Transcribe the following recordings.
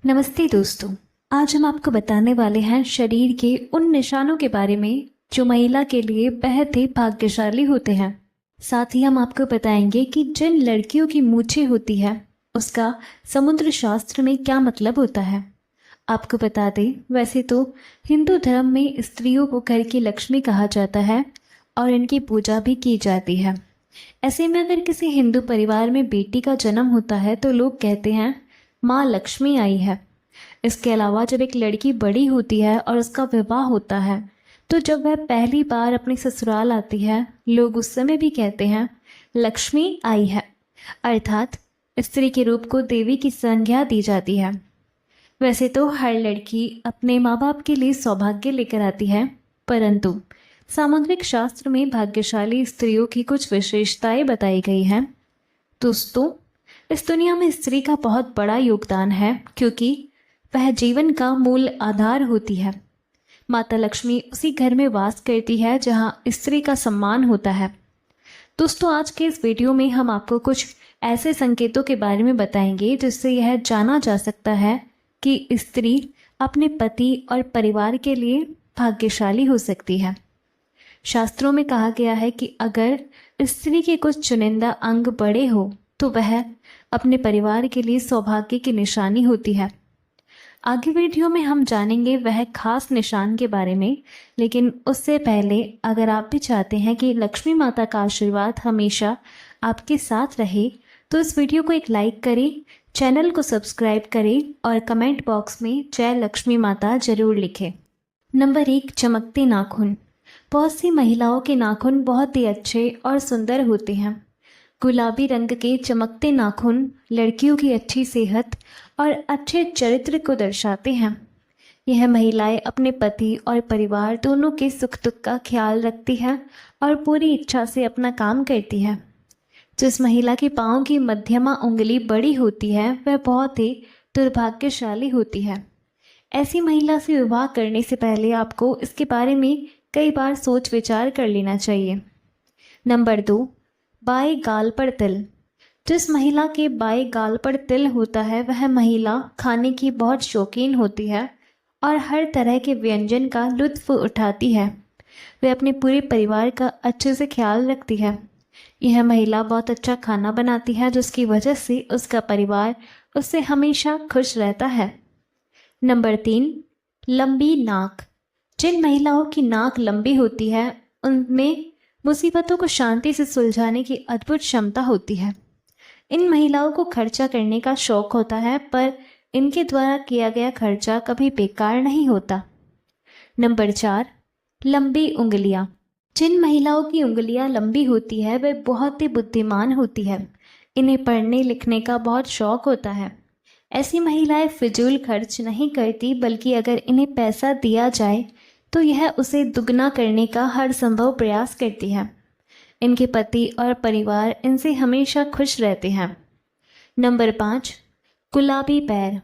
नमस्ते दोस्तों। आज हम आपको बताने वाले हैं शरीर के उन निशानों के बारे में जो महिला के लिए बेहद ही भाग्यशाली होते हैं। साथ ही हम आपको बताएंगे कि जिन लड़कियों की मूछें होती है उसका समुद्र शास्त्र में क्या मतलब होता है। आपको बता दें, वैसे तो हिंदू धर्म में स्त्रियों को घर की लक्ष्मी कहा जाता है और इनकी पूजा भी की जाती है। ऐसे में अगर किसी हिंदू परिवार में बेटी का जन्म होता है तो लोग कहते हैं माँ लक्ष्मी आई है। इसके अलावा जब एक लड़की बड़ी होती है और उसका विवाह होता है तो जब वह पहली बार अपने ससुराल आती है, लोग उस समय भी कहते हैं लक्ष्मी आई है, अर्थात स्त्री के रूप को देवी की संज्ञा दी जाती है। वैसे तो हर लड़की अपने माँ बाप के लिए सौभाग्य लेकर आती है, परंतु सामुद्रिक शास्त्र में भाग्यशाली स्त्रियों की कुछ विशेषताएं बताई गई हैं। दोस्तों, इस दुनिया में स्त्री का बहुत बड़ा योगदान है क्योंकि वह जीवन का मूल आधार होती है। माता लक्ष्मी उसी घर में वास करती है जहां स्त्री का सम्मान होता है। दोस्तों, आज के इस वीडियो में हम आपको कुछ ऐसे संकेतों के बारे में बताएंगे जिससे यह जाना जा सकता है कि स्त्री अपने पति और परिवार के लिए भाग्यशाली हो सकती है। शास्त्रों में कहा गया है कि अगर स्त्री के कुछ चुनिंदा अंग बड़े हो तो वह अपने परिवार के लिए सौभाग्य की निशानी होती है। आगे वीडियो में हम जानेंगे वह खास निशान के बारे में, लेकिन उससे पहले अगर आप भी चाहते हैं कि लक्ष्मी माता का आशीर्वाद हमेशा आपके साथ रहे तो इस वीडियो को एक लाइक करें, चैनल को सब्सक्राइब करें और कमेंट बॉक्स में जय लक्ष्मी माता जरूर लिखें। नंबर 1, चमकते नाखून। बहुत सी महिलाओं के नाखून बहुत ही अच्छे और सुंदर होते हैं। गुलाबी रंग के चमकते नाखून लड़कियों की अच्छी सेहत और अच्छे चरित्र को दर्शाते हैं। यह महिलाएं अपने पति और परिवार दोनों के सुख दुख का ख्याल रखती हैं और पूरी इच्छा से अपना काम करती है। जिस महिला के पाँव की मध्यमा उंगली बड़ी होती है वह बहुत ही दुर्भाग्यशाली होती है। ऐसी महिला से विवाह करने से पहले आपको इसके बारे में कई बार सोच विचार कर लेना चाहिए। नंबर 2, बाएं गाल पर तिल। जिस महिला के बाएं गाल पर तिल होता है वह महिला खाने की बहुत शौकीन होती है और हर तरह के व्यंजन का लुत्फ उठाती है। वह अपने पूरे परिवार का अच्छे से ख्याल रखती है। यह महिला बहुत अच्छा खाना बनाती है जिसकी वजह से उसका परिवार उससे हमेशा खुश रहता है। नंबर 3, लंबी नाक। जिन महिलाओं की नाक लंबी होती है उनमें मुसीबतों को शांति से सुलझाने की अद्भुत क्षमता होती है। इन महिलाओं को खर्चा करने का शौक होता है, पर इनके द्वारा किया गया खर्चा कभी बेकार नहीं होता। नंबर 4, लंबी उंगलियां। जिन महिलाओं की उंगलियां लंबी होती है वे बहुत ही बुद्धिमान होती है। इन्हें पढ़ने लिखने का बहुत शौक होता है। ऐसी महिलाएं फिजूल खर्च नहीं करती, बल्कि अगर इन्हें पैसा दिया जाए तो यह उसे दुगना करने का हर संभव प्रयास करती है। इनके पति और परिवार इनसे हमेशा खुश रहते हैं। नंबर 5, गुलाबी पैर।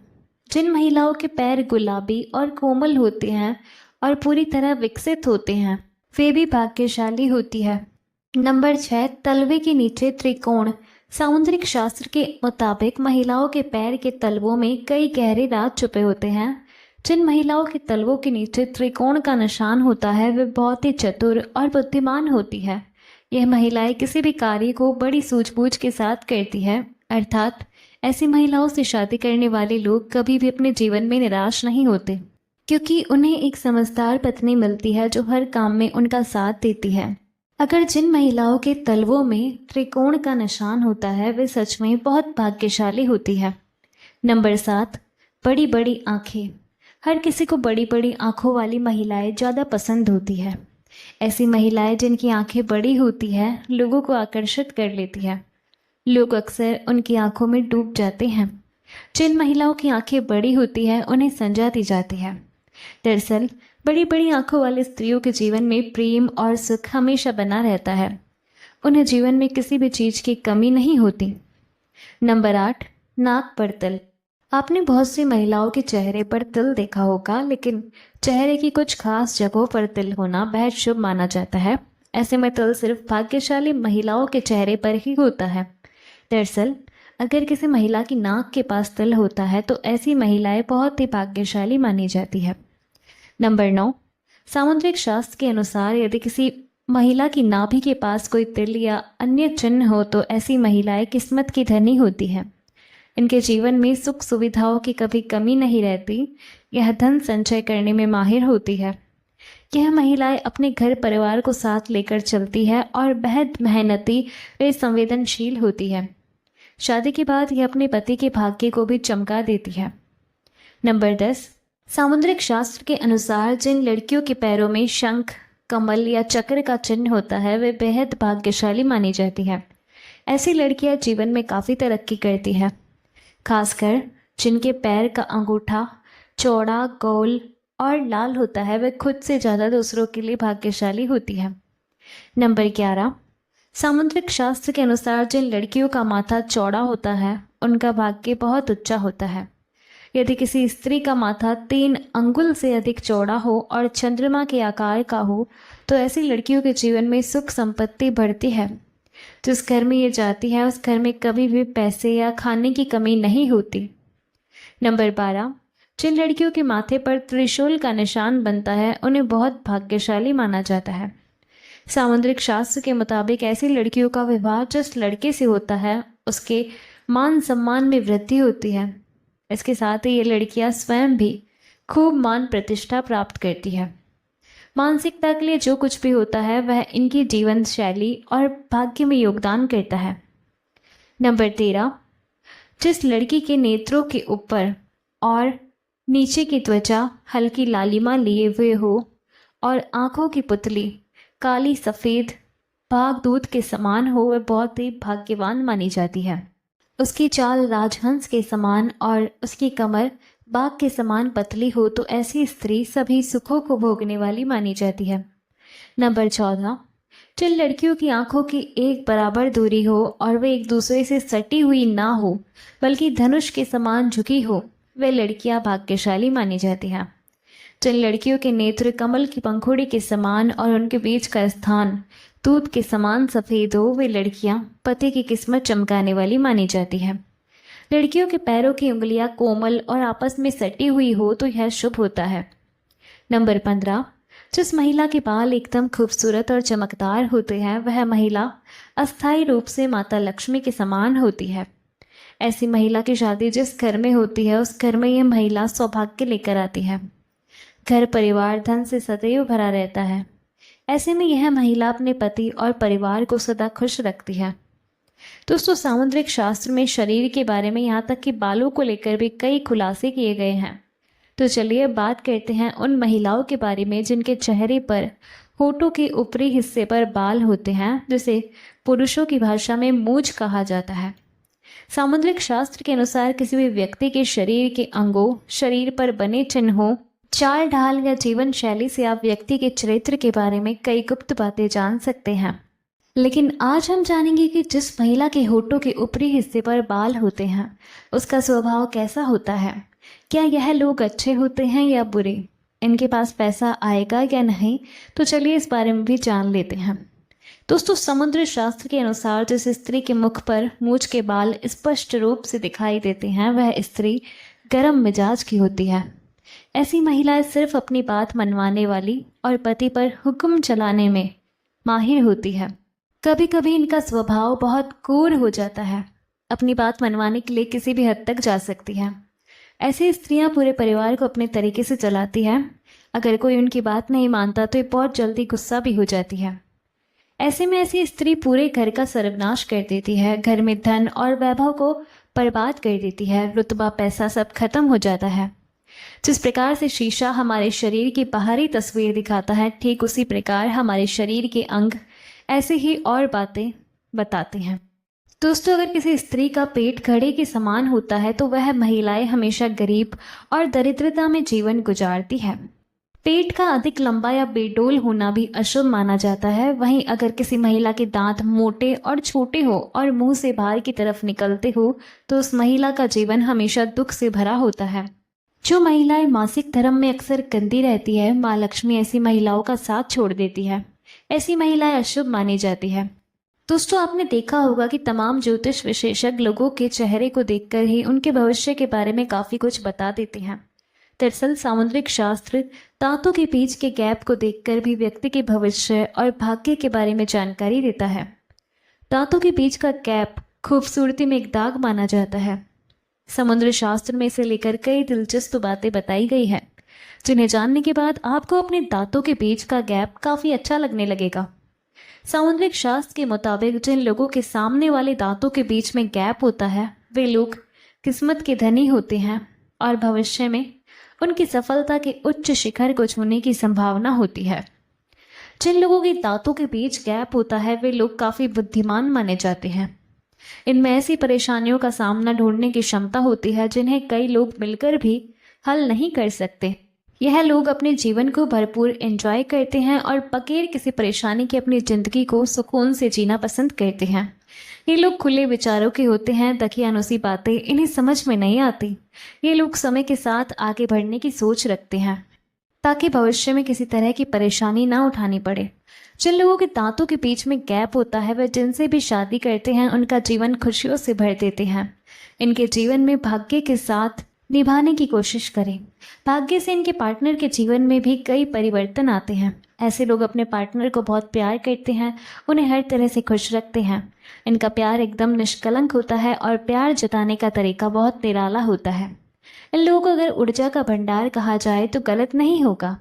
जिन महिलाओं के पैर गुलाबी और कोमल होते हैं और पूरी तरह विकसित होते हैं वे भी भाग्यशाली होती है। नंबर 6, तलवे के नीचे त्रिकोण। सामुद्रिक शास्त्र के मुताबिक महिलाओं के पैर के तलवों में कई गहरे राज छुपे होते हैं। जिन महिलाओं के तलवों के नीचे त्रिकोण का निशान होता है वे बहुत ही चतुर और बुद्धिमान होती है। यह महिलाएं किसी भी कार्य को बड़ी सूझबूझ के साथ करती है, अर्थात ऐसी महिलाओं से शादी करने वाले लोग कभी भी अपने जीवन में निराश नहीं होते क्योंकि उन्हें एक समझदार पत्नी मिलती है जो हर काम में उनका साथ देती है। अगर जिन महिलाओं के तलवों में त्रिकोण का निशान होता है वे सच में बहुत भाग्यशाली होती है। नंबर 7, बड़ी बड़ी आँखें। हर किसी को बड़ी बड़ी आँखों वाली महिलाएं ज़्यादा पसंद होती है। ऐसी महिलाएं जिनकी आँखें बड़ी होती है लोगों को आकर्षित कर लेती है। लोग अक्सर उनकी आँखों में डूब जाते हैं। जिन महिलाओं की आँखें बड़ी होती है उन्हें संज्ञा दी जाती है। दरअसल बड़ी बड़ी आँखों वाले स्त्रियों के जीवन में प्रेम और सुख हमेशा बना रहता है। उन्हें जीवन में किसी भी चीज़ की कमी नहीं होती। नंबर 8, नाक पर तिल। आपने बहुत सी महिलाओं के चेहरे पर तिल देखा होगा, लेकिन चेहरे की कुछ खास जगहों पर तिल होना बेहद शुभ माना जाता है। ऐसे में तिल सिर्फ भाग्यशाली महिलाओं के चेहरे पर ही होता है। दरअसल अगर किसी महिला की नाक के पास तिल होता है तो ऐसी महिलाएं बहुत ही भाग्यशाली मानी जाती है। नंबर 9, सामुद्रिक शास्त्र के अनुसार यदि किसी महिला की नाभि के पास कोई तिल या अन्य चिन्ह हो तो ऐसी महिलाएं किस्मत की धनी होती हैं। इनके जीवन में सुख सुविधाओं की कभी कमी नहीं रहती। यह धन संचय करने में माहिर होती है। यह महिलाएं अपने घर परिवार को साथ लेकर चलती है और बेहद मेहनती व संवेदनशील होती है। शादी के बाद यह अपने पति के भाग्य को भी चमका देती है। नंबर 10, सामुद्रिक शास्त्र के अनुसार जिन लड़कियों के पैरों में शंख, कमल या चक्र का चिन्ह होता है वे बेहद भाग्यशाली मानी जाती है। ऐसी लड़कियां जीवन में काफ़ी तरक्की करती है। खासकर जिनके पैर का अंगूठा चौड़ा, गोल और लाल होता है वे खुद से ज़्यादा दूसरों के लिए भाग्यशाली होती है। नंबर 11, सामुद्रिक शास्त्र के अनुसार जिन लड़कियों का माथा चौड़ा होता है उनका भाग्य बहुत ऊंचा होता है। यदि किसी स्त्री का माथा 3 अंगुल से अधिक चौड़ा हो और चंद्रमा के आकार का हो तो ऐसी लड़कियों के जीवन में सुख संपत्ति बढ़ती है। जिस घर में ये जाती है उस घर में कभी भी पैसे या खाने की कमी नहीं होती। नंबर 12, जिन लड़कियों के माथे पर त्रिशूल का निशान बनता है उन्हें बहुत भाग्यशाली माना जाता है। सामुद्रिक शास्त्र के मुताबिक ऐसी लड़कियों का विवाह जिस लड़के से होता है उसके मान सम्मान में वृद्धि होती है। इसके साथ ही ये लड़कियां स्वयं भी खूब मान प्रतिष्ठा प्राप्त करती है। मानसिकता के लिए जो कुछ भी होता है वह इनकी जीवन शैली और भाग्य में योगदान करता है। नंबर 13, जिस लड़की के नेत्रों के ऊपर और नीचे की त्वचा हल्की लालिमा लिए हुए हो और आँखों की पुतली काली सफ़ेद भाग दूध के समान हो वह बहुत ही भाग्यवान मानी जाती है। उसकी चाल राजहंस के समान और उसकी कमर बाघ के समान पतली हो तो ऐसी स्त्री सभी सुखों को भोगने वाली मानी जाती है। नंबर 14, जिन लड़कियों की आंखों की एक बराबर दूरी हो और वे एक दूसरे से सटी हुई ना हो बल्कि धनुष के समान झुकी हो वे लड़कियां भाग्यशाली मानी जाती हैं। जिन लड़कियों के नेत्र कमल की पंखुड़ी के समान और उनके बीच का स्थान दूध के समान सफ़ेद हो वे लड़कियां पति की किस्मत चमकाने वाली मानी जाती है। लड़कियों के पैरों की उंगलियां कोमल और आपस में सटी हुई हो तो यह शुभ होता है। नंबर 15, जिस महिला के बाल एकदम खूबसूरत और चमकदार होते हैं वह महिला अस्थायी रूप से माता लक्ष्मी के समान होती है। ऐसी महिला की शादी जिस घर में होती है उस घर में यह महिला सौभाग्य लेकर आती है। घर परिवार धन से सदैव भरा रहता है। ऐसे में यह महिला अपने पति और परिवार को सदा खुश रखती है। दोस्तों, सामुद्रिक शास्त्र में शरीर के बारे में यहाँ तक कि बालों को लेकर भी कई खुलासे किए गए हैं। तो चलिए बात करते हैं उन महिलाओं के बारे में जिनके चेहरे पर होठों के ऊपरी हिस्से पर बाल होते हैं जिसे पुरुषों की भाषा में मूंछ कहा जाता है। सामुद्रिक शास्त्र के अनुसार किसी भी व्यक्ति के शरीर के अंगों, शरीर पर बने चिन्हों, चाल ढाल या जीवन शैली से आप व्यक्ति के चरित्र के बारे में कई गुप्त बातें जान सकते हैं। लेकिन आज हम जानेंगे कि जिस महिला के होठों के ऊपरी हिस्से पर बाल होते हैं उसका स्वभाव कैसा होता है। क्या यह लोग अच्छे होते हैं या बुरे, इनके पास पैसा आएगा या नहीं, तो चलिए इस बारे में भी जान लेते हैं। दोस्तों, समुद्र शास्त्र के अनुसार जिस स्त्री के मुख पर मूंछ के बाल स्पष्ट रूप से दिखाई देते हैं वह स्त्री गर्म मिजाज की होती है। ऐसी महिलाएं सिर्फ अपनी बात मनवाने वाली और पति पर हुक्म चलाने में माहिर होती है। कभी कभी इनका स्वभाव बहुत क्रूर हो जाता है। अपनी बात मनवाने के लिए किसी भी हद तक जा सकती है। ऐसी स्त्रियां पूरे परिवार को अपने तरीके से चलाती है। अगर कोई उनकी बात नहीं मानता तो ये बहुत जल्दी गुस्सा भी हो जाती है। ऐसे में ऐसी स्त्री पूरे घर का सर्वनाश कर देती है। घर में धन और वैभव को बर्बाद कर देती है। रुतबा, पैसा सब खत्म हो जाता है। जिस प्रकार से शीशा हमारे शरीर की बाहरी तस्वीर दिखाता है ठीक उसी प्रकार हमारे शरीर के अंग ऐसे ही और बातें बताते हैं। दोस्तों, अगर किसी स्त्री का पेट घड़े के समान होता है तो वह महिलाएं हमेशा गरीब और दरिद्रता में जीवन गुजारती है। पेट का अधिक लंबा या बेडोल होना भी अशुभ माना जाता है। वहीं अगर किसी महिला के दांत मोटे और छोटे हो और मुंह से बाहर की तरफ निकलते हो तो उस महिला का जीवन हमेशा दुख से भरा होता है। जो महिलाएं मासिक धर्म में अक्सर गंदी रहती है, माँ लक्ष्मी ऐसी महिलाओं का साथ छोड़ देती है। ऐसी महिलाएं अशुभ मानी जाती है। दोस्तों, आपने देखा होगा कि तमाम ज्योतिष विशेषज्ञ लोगों के चेहरे को देखकर ही उनके भविष्य के बारे में काफ़ी कुछ बता देते हैं। दरअसल सामुद्रिक शास्त्र दांतों के बीच के गैप को देखकर भी व्यक्ति के भविष्य और भाग्य के बारे में जानकारी देता है। दांतों के बीच का गैप खूबसूरती में एक दाग माना जाता है। समुद्र शास्त्र में इसे लेकर कई दिलचस्प बातें बताई गई है, जिन्हें जानने के बाद आपको अपने दांतों के बीच का गैप काफ़ी अच्छा लगने लगेगा। सामुद्रिक शास्त्र के मुताबिक जिन लोगों के सामने वाले दांतों के बीच में गैप होता है, वे लोग किस्मत के धनी होते हैं और भविष्य में उनकी सफलता के उच्च शिखर को छूने की संभावना होती है। जिन लोगों के दांतों के बीच गैप होता है, वे लोग काफ़ी बुद्धिमान माने जाते हैं। इनमें ऐसी परेशानियों का सामना ढूंढने की क्षमता होती है जिन्हें कई लोग मिलकर भी हल नहीं कर सकते। यह लोग अपने जीवन को भरपूर एंजॉय करते हैं और बगैर किसी परेशानी के अपनी ज़िंदगी को सुकून से जीना पसंद करते हैं। ये लोग खुले विचारों के होते हैं, दकियानुसी बातें इन्हें समझ में नहीं आती। ये लोग समय के साथ आगे बढ़ने की सोच रखते हैं ताकि भविष्य में किसी तरह की परेशानी ना उठानी पड़े। जिन लोगों के दांतों के बीच में गैप होता है, वह जिनसे भी शादी करते हैं उनका जीवन खुशियों से भर देते हैं। इनके जीवन में भाग्य के साथ निभाने की कोशिश करें। भाग्य से इनके पार्टनर के जीवन में भी कई परिवर्तन आते हैं। ऐसे लोग अपने पार्टनर को बहुत प्यार करते हैं, उन्हें हर तरह से खुश रखते हैं। इनका प्यार एकदम निष्कलंक होता है और प्यार जताने का तरीका बहुत निराला होता है। इन लोगों को अगर ऊर्जा का भंडार कहा जाए तो गलत नहीं होगा।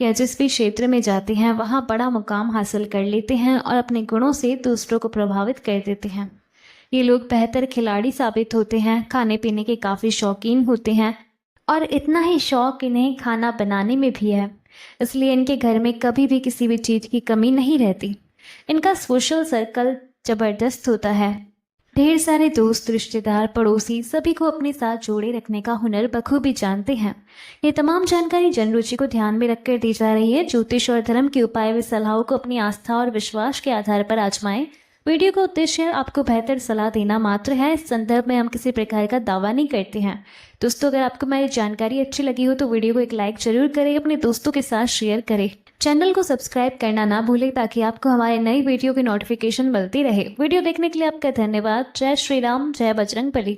यह जिस भी क्षेत्र में जाते हैं वहाँ बड़ा मुकाम हासिल कर लेते हैं और अपने गुणों से दूसरों को प्रभावित कर देते हैं। ये लोग बेहतर खिलाड़ी साबित होते हैं, खाने पीने के काफ़ी शौकीन होते हैं और इतना ही शौक इन्हें खाना बनाने में भी है, इसलिए इनके घर में कभी भी किसी भी चीज़ की कमी नहीं रहती। इनका सोशल सर्कल ज़बरदस्त होता है। ढेर सारे दोस्त, रिश्तेदार, पड़ोसी सभी को अपने साथ जोड़े रखने का हुनर बखूबी जानते हैं। ये तमाम जानकारी जन रुचि को ध्यान में रखकर दी जा रही है। ज्योतिष और धर्म के उपाय व सलाहों को अपनी आस्था और विश्वास के आधार पर आजमाएं। वीडियो का उद्देश्य आपको बेहतर सलाह देना मात्र है। इस संदर्भ में हम किसी प्रकार का दावा नहीं करते हैं। दोस्तों, अगर आपको हमारी जानकारी अच्छी लगी हो तो वीडियो को एक लाइक जरूर करें, अपने दोस्तों के साथ शेयर करें। चैनल को सब्सक्राइब करना ना भूलें ताकि आपको हमारे नई वीडियो की नोटिफिकेशन मिलती रहे। वीडियो देखने के लिए आपका धन्यवाद। जय श्री राम, जय बजरंगबली।